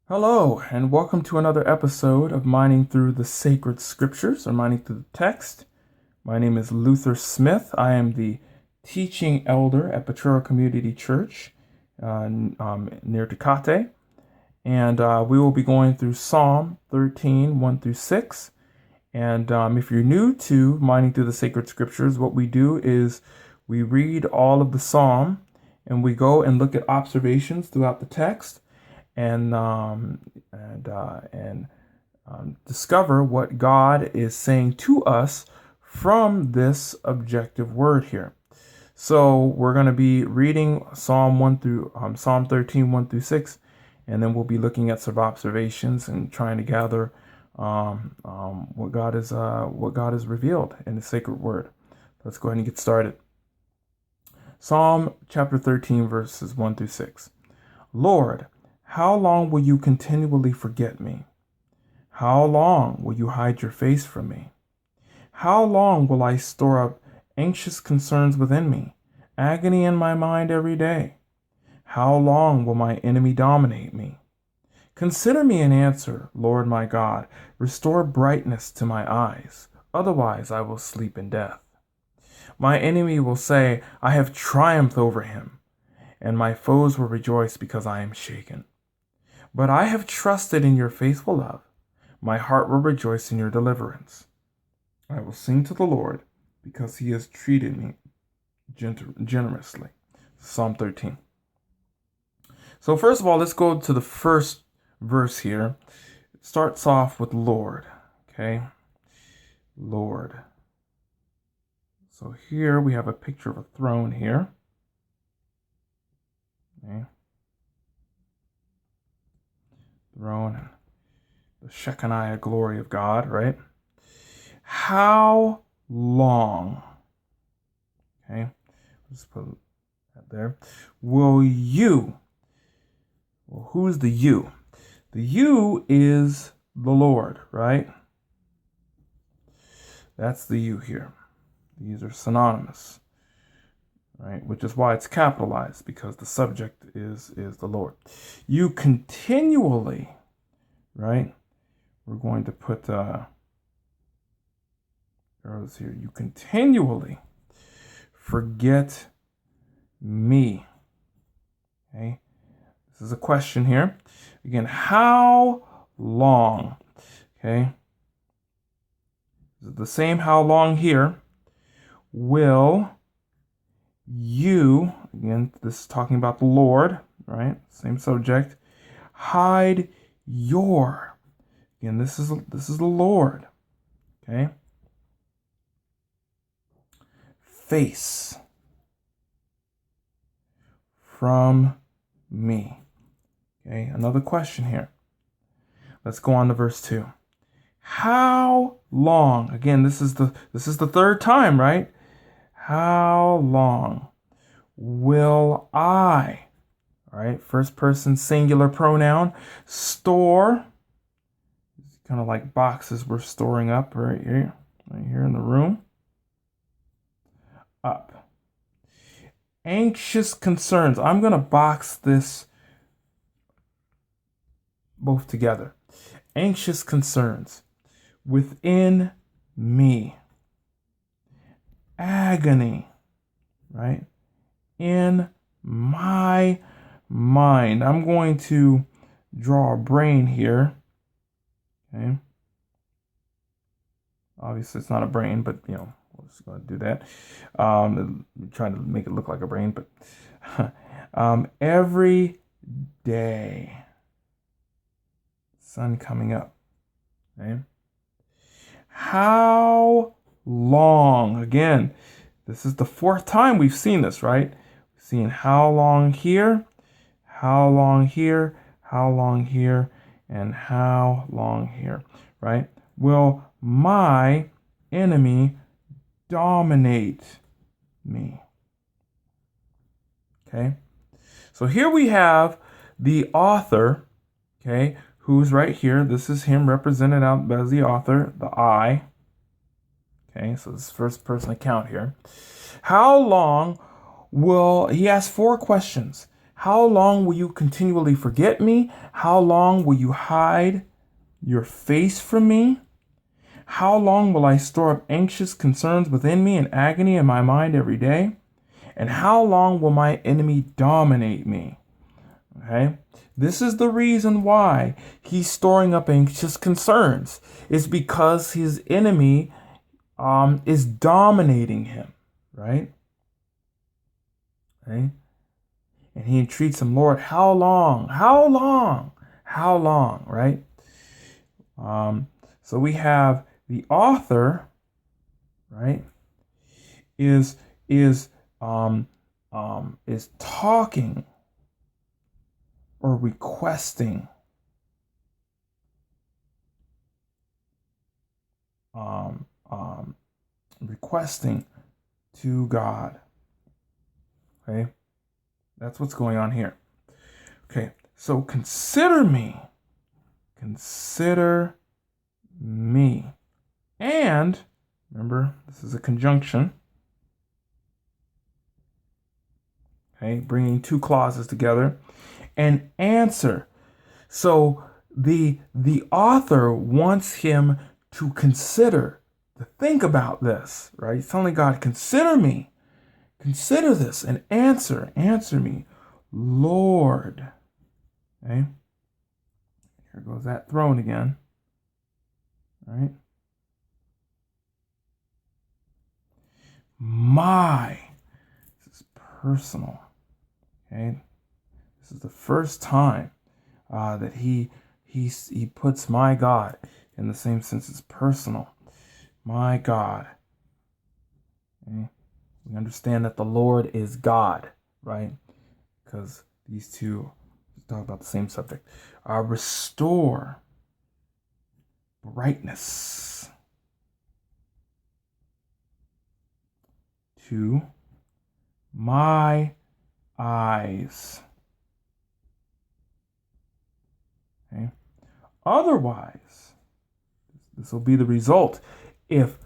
Hello, and welcome to another episode of Mining Through the Sacred Scriptures, or Mining Through the Text. My name is Luther Smith. I am the teaching elder at Potrero Community Church near Tecate. And we will be going through Psalm 13, 1 through 6. And if you're new to Mining Through the Sacred Scriptures, what we do is we read all of the Psalm, and we go and look at observations throughout the text and discover what God is saying to us from this objective word here. So we're going to be reading Psalm 13, 1 through 6, and then we'll be looking at some observations and trying to gather what God has revealed in the sacred word. Let's go ahead and get started. Psalm chapter 13, verses 1 through 6. Lord, how long will you continually forget me? How long will you hide your face from me? How long will I store up anxious concerns within me, agony in my mind every day? How long will my enemy dominate me? Consider me and answer, Lord my God. Restore brightness to my eyes. Otherwise I will sleep in death. My enemy will say, I have triumphed over him, and my foes will rejoice because I am shaken. But I have trusted in your faithful love. My heart will rejoice in your deliverance. I will sing to the Lord because he has treated me generously. Psalm 13. So first of all, let's go to the first verse here. It starts off with Lord. Okay? Lord. So here we have a picture of a throne here. Okay. Throne and the Shekinah glory of God, right? How long? Okay, let's put that there. Will you? Well, who's the you? The you is the Lord, right? That's the you here. These are synonymous, right? Which is why it's capitalized, because the subject is the Lord. You continually, right? We're going to put arrows here. You continually forget me. Okay? This is a question here. Again, how long? Okay? This is the same how long here. Will you, again, this is talking about the Lord, right? Same subject. Hide your. Again, this is the Lord. Okay? Face from me. Okay, another question here. Let's go on to verse 2. How long? Again, this is the third time, right? How long will I, all right, first person singular pronoun, store, kind of like boxes we're storing up right here in the room, up. Anxious concerns. I'm going to box this both together. Anxious concerns within me. Agony, right? In my mind. I'm going to draw a brain here. Okay. Obviously, it's not a brain, but we're just going to do that. Trying to make it look like a brain, but every day, sun coming up. Okay. How long? Again, this is the fourth time we've seen this, right? We've seen how long here, how long here, how long here, and how long here, right? Will my enemy dominate me? Okay? So here we have the author, okay, who's right here. This is him represented out as the author, the I. Okay, so this first person account here. How long will, he asks four questions. How long will you continually forget me? How long will you hide your face from me? How long will I store up anxious concerns within me and agony in my mind every day? And how long will my enemy dominate me? Okay? This is the reason why he's storing up anxious concerns. It's because his enemy is dominating him, right? Okay? And he entreats him, Lord, how long? How long? How long? Right? So we have the author, right? Is talking or requesting requesting to God. Okay, that's what's going on here. Okay, so consider me, and remember this is a conjunction. Okay, bringing two clauses together, and answer. So the author wants him to consider, to think about this, right? He's telling God, consider me, consider this, and answer me, Lord. Okay, here goes that throne again. All right, this is personal. Okay, this is the first time that he puts my God in the same sense as personal. My God. Okay? We understand that the Lord is God, right? Because these two talk about the same subject. Restore brightness to my eyes. Okay? Otherwise, this will be the result if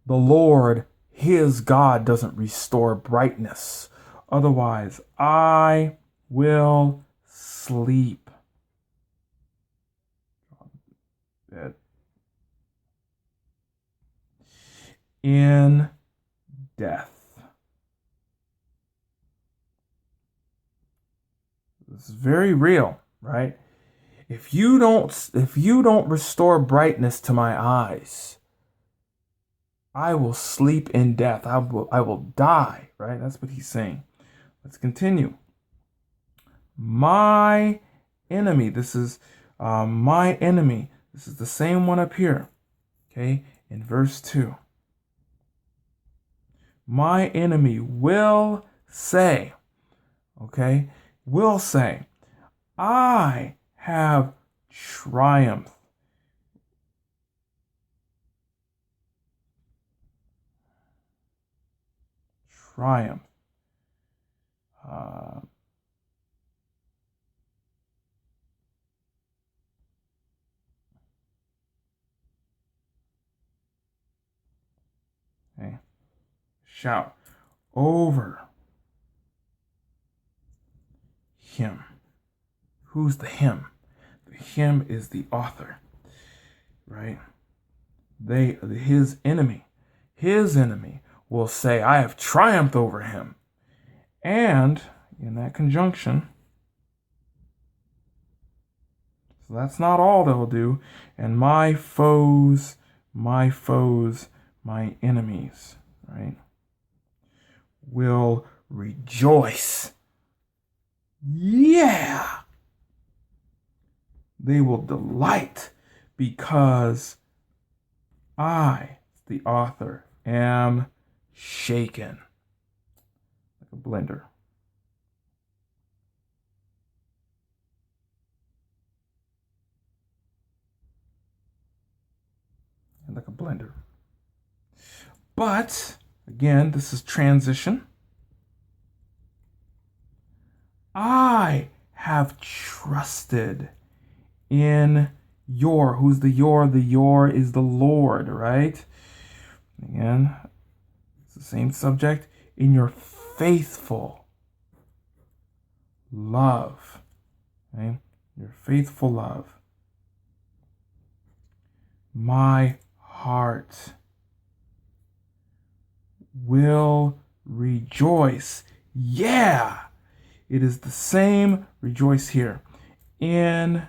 the Lord, his God, doesn't restore brightness. Otherwise, I will sleep. In death. This is very real, right? If you don't restore brightness to my eyes, I will sleep in death. I will die, right? That's what he's saying. Let's continue. My enemy. This is my enemy. This is the same one up here. Okay, in verse 2. My enemy will say, okay, will say, I have triumphed. Triumph. Okay. Shout over him. Who's the him? The him is the author, right? His enemy will say, I have triumphed over him. And in that conjunction, so that's not all they'll do. And my foes, my enemies, right, will rejoice. Yeah. They will delight because I, the author, am shaken. Like a blender. Like a blender. But, again, this is transition. I have trusted in your. Who's the your? The your is the Lord, right? Again, it's the same subject. In your faithful love. Okay? Your faithful love. My heart will rejoice. Yeah, it is the same rejoice here in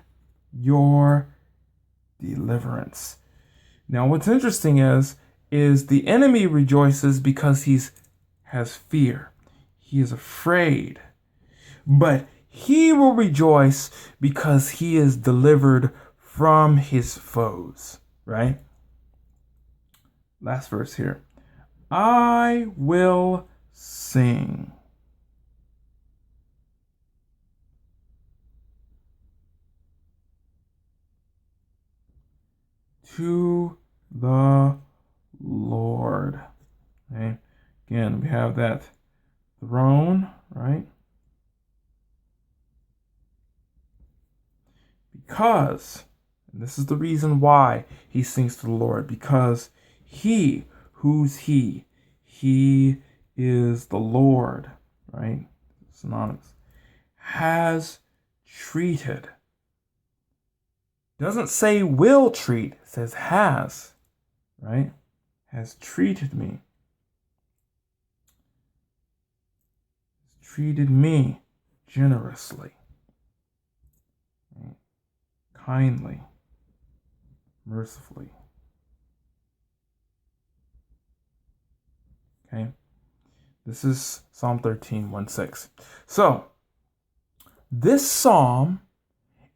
your deliverance. Now, what's interesting is the enemy rejoices because has fear. He is afraid. But he will rejoice because he is delivered from his foes, right? Last verse here. I will sing to the Lord. Okay? Again, we have that throne, right? Because, and this is the reason why he sings to the Lord, because he, who's he? He is the Lord, right? Synonymous. Has treated. Doesn't say will treat, it says has, right? Has treated me. Treated me generously, right? Kindly, mercifully. Okay, this is Psalm 13:1-6. So, this psalm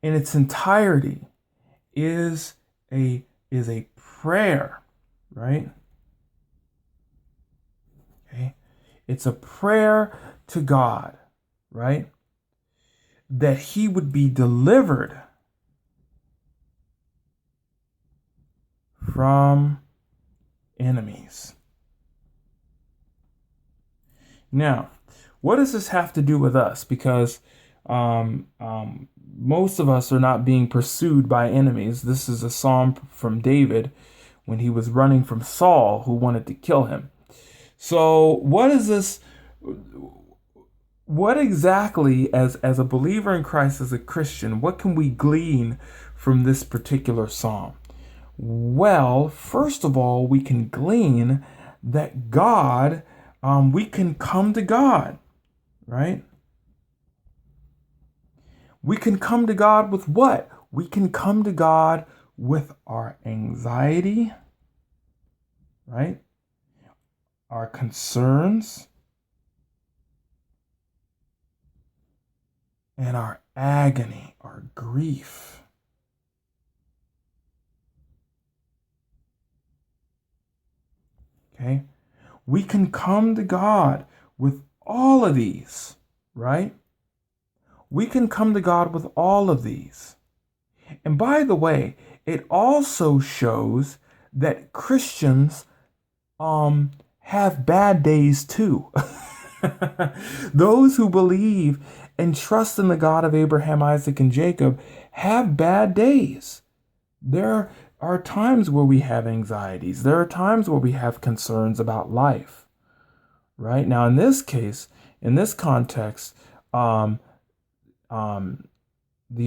in its entirety is a prayer, right? Okay, it's a prayer to God, right? That he would be delivered from enemies. Now, what does this have to do with us? Because most of us are not being pursued by enemies. This is a psalm from David when he was running from Saul, who wanted to kill him. So, what is this? What exactly, as a believer in Christ, as a Christian, what can we glean from this particular psalm? Well, first of all, we can glean that God, we can come to God, right? We can come to God with what? We can come to God with our anxiety, right? Our concerns, and our agony, our grief. Okay? We can come to God with all of these, right? We can come to God with all of these. And by the way, it also shows that Christians have bad days too. Those who believe and trust in the God of Abraham, Isaac, and Jacob have bad days. There are times where we have anxieties. There are times where we have concerns about life. Right? Now, in this case, in this context, the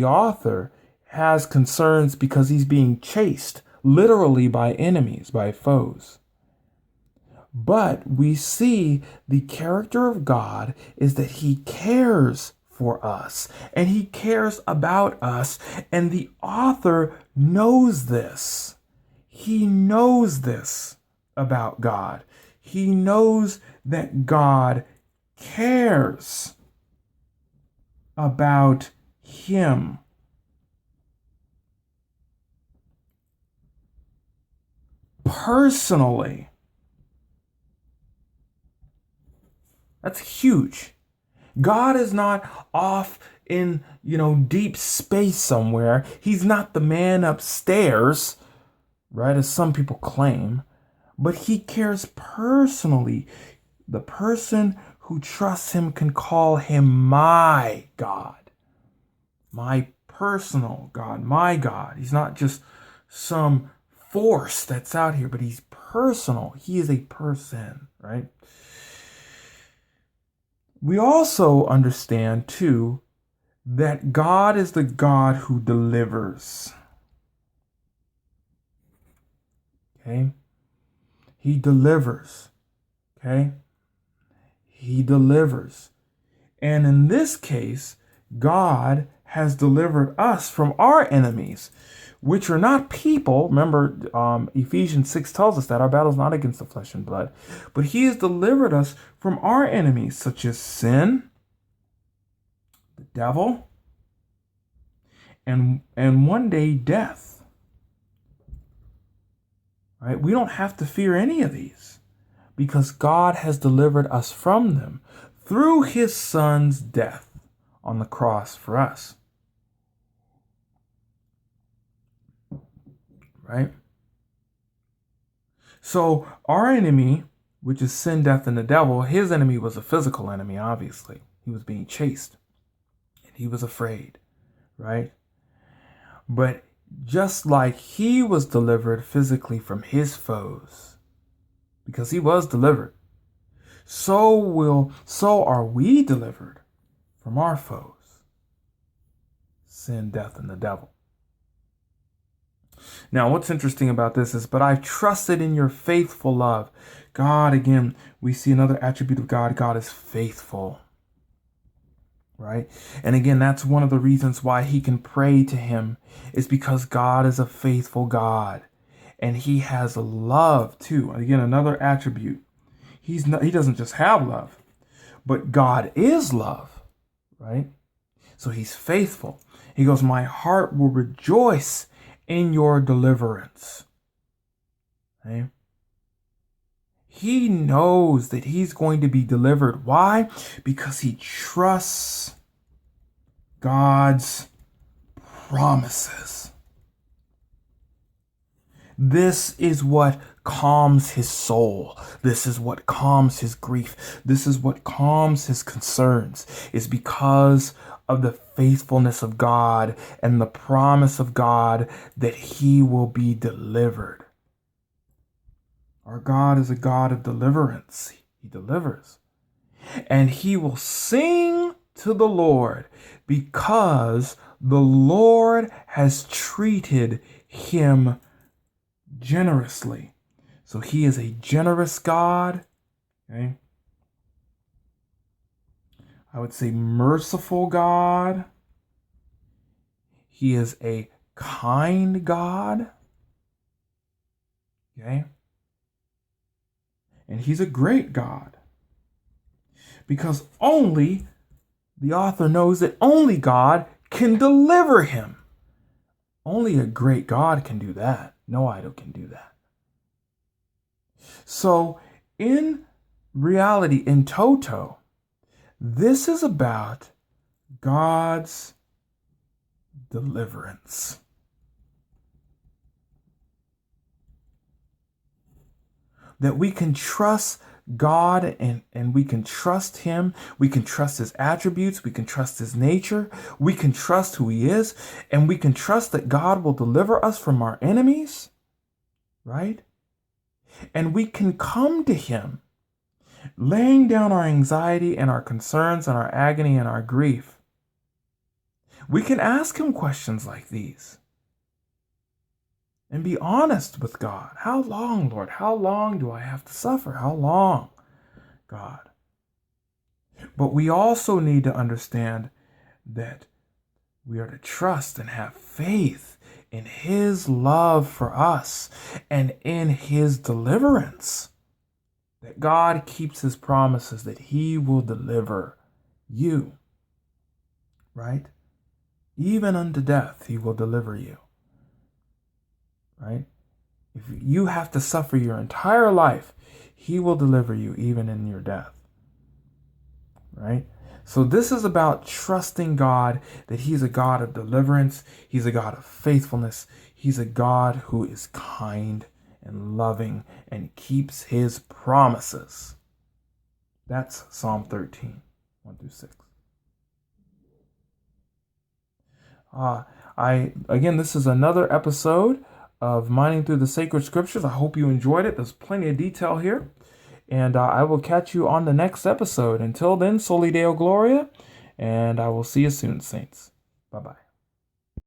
author has concerns because he's being chased literally by enemies, by foes. But we see the character of God is that he cares for us and he cares about us. And the author knows this. He knows this about God. He knows that God cares about him. Personally. That's huge. God is not off in, deep space somewhere. He's not the man upstairs, right, as some people claim. But he cares personally. The person who trusts him can call him my God. My personal God, my God. He's not just some force that's out here, but he's personal. He is a person, right? We also understand, too, that God is the God who delivers. Okay? He delivers. Okay? He delivers. And in this case, God has delivered us from our enemies, which are not people. Remember, Ephesians 6 tells us that our battle is not against the flesh and blood, but he has delivered us from our enemies, such as sin, the devil, and one day death. Right? We don't have to fear any of these because God has delivered us from them through his son's death on the cross for us. Right? So our enemy, which is sin, death, and the devil, his enemy was a physical enemy, obviously. He was being chased and he was afraid, right? But just like he was delivered physically from his foes, because he was delivered, so are we delivered from our foes, sin, death, and the devil. Now, what's interesting about this is, but I've trusted in your faithful love. God, again, we see another attribute of God. God is faithful, right? And again, that's one of the reasons why he can pray to him, is because God is a faithful God. And he has love too. Again, another attribute. He doesn't just have love, but God is love, right? So he's faithful. He goes, my heart will rejoice in your deliverance. Okay? He knows that he's going to be delivered. Why? Because he trusts God's promises. This is what calms his soul. This is what calms his grief. This is what calms his concerns, is because of the faithfulness of God and the promise of God that he will be delivered. Our God is a God of deliverance. He delivers. And he will sing to the Lord because the Lord has treated him generously. So he is a generous God. Okay. I would say merciful God. He is a kind God. Okay. And he's a great God. Because only the author knows that only God can deliver him. Only a great God can do that. No idol can do that. So in reality, in toto, this is about God's deliverance. That we can trust God and we can trust him. We can trust his attributes. We can trust his nature. We can trust who he is. And we can trust that God will deliver us from our enemies. Right? And we can come to him, laying down our anxiety and our concerns and our agony and our grief. We can ask him questions like these and be honest with God. How long, Lord? How long do I have to suffer? How long, God? But we also need to understand that we are to trust and have faith in his love for us and in his deliverance. That God keeps his promises, that he will deliver you. Right? Even unto death, he will deliver you. Right? If you have to suffer your entire life, he will deliver you even in your death. Right? So this is about trusting God, that he's a God of deliverance. He's a God of faithfulness. He's a God who is kind and loving and keeps his promises. That's Psalm 13, 1-6. Again, this is another episode of Mining Through the Sacred Scriptures. I hope you enjoyed it. There's plenty of detail here. And I will catch you on the next episode. Until then, Soli Deo Gloria. And I will see you soon, saints. Bye bye.